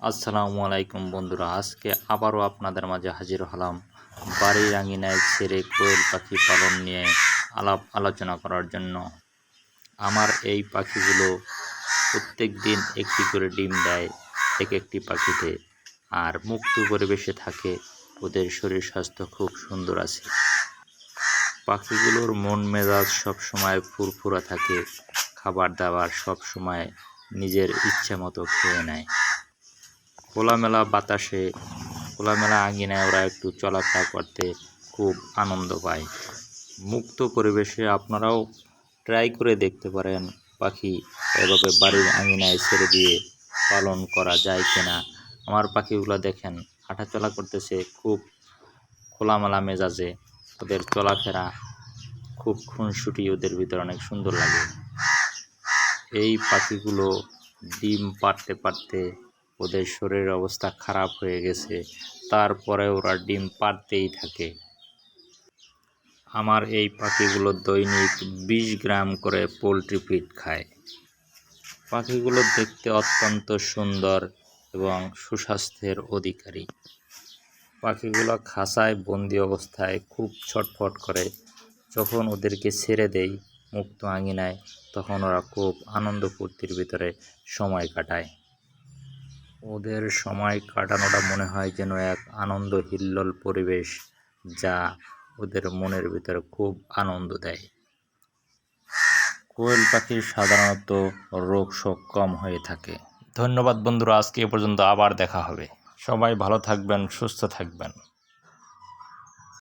আসসালামু আলাইকুম বন্ধুরা, আজকে আবারও আপনাদের মাঝে হাজির হলাম বাড়ির আঙিনায় ছেড়ে কোয়েল পাখি পালন নিয়ে আলোচনা করার জন্য। আমার এই পাখিগুলো প্রত্যেক দিন একটি করে ডিম দেয় এক একটি পাখিতে, আর মুক্ত পরিবেশে থাকে। ওদের শরীর স্বাস্থ্য খুব সুন্দর আছে। পাখিগুলোর মন মেজাজ সবসময় ফুরফুরা থাকে, খাবার দাবার সবসময় নিজের ইচ্ছে মতো খেয়ে নেয়। খোলামেলা বাতাসে, খোলামেলা আঙিনায় ওরা একটু চলাফেরা করতে খুব আনন্দ পায়। মুক্ত পরিবেশে আপনারাও ট্রাই করে দেখতে পারেন পাখি এভাবে বাড়ির আঙিনায় ছেড়ে দিয়ে পালন করা যায় কিনা। আমার পাখিগুলো দেখেন হাঁটাচলা করতেছে খুব খোলামেলা মেজাজে। ওদের চলাফেরা খুব খুনসুটি, ওদের ভিতরে অনেক সুন্দর লাগে। এই পাখিগুলো ডিম পাড়তে পারতে ওদের শরীরের অবস্থা খারাপ হয়ে গেছে, তারপরে ওরা ডিম পাড়তেই থাকে। আমার এই পাখিগুলো দৈনিক 20 গ্রাম করে পোলট্রি ফিড খায়। পাখিগুলো দেখতে অত্যন্ত সুন্দর এবং সুস্বাস্থ্যের অধিকারী। পাখিগুলো খাঁচায় বন্দি অবস্থায় খুব ছটফট করে। যখন ওদেরকে ছেড়ে দেই মুক্ত আঙিনায়, তখন ওরা খুব আনন্দ ফুর্তির ভিতরে সময় কাটায়। ওদের সময় কাটানোটা মনে হয় যেন এক আনন্দ হিল্লোল পরিবেশ, যা ওদের মনের ভিতরে খুব আনন্দ দেয়। কোয়েল পাখির সাধারণত রোগ শোক কম হয়ে থাকে। ধন্যবাদ বন্ধুরা, আজকে এ পর্যন্ত, আবার দেখা হবে। সবাই ভালো থাকবেন, সুস্থ থাকবেন।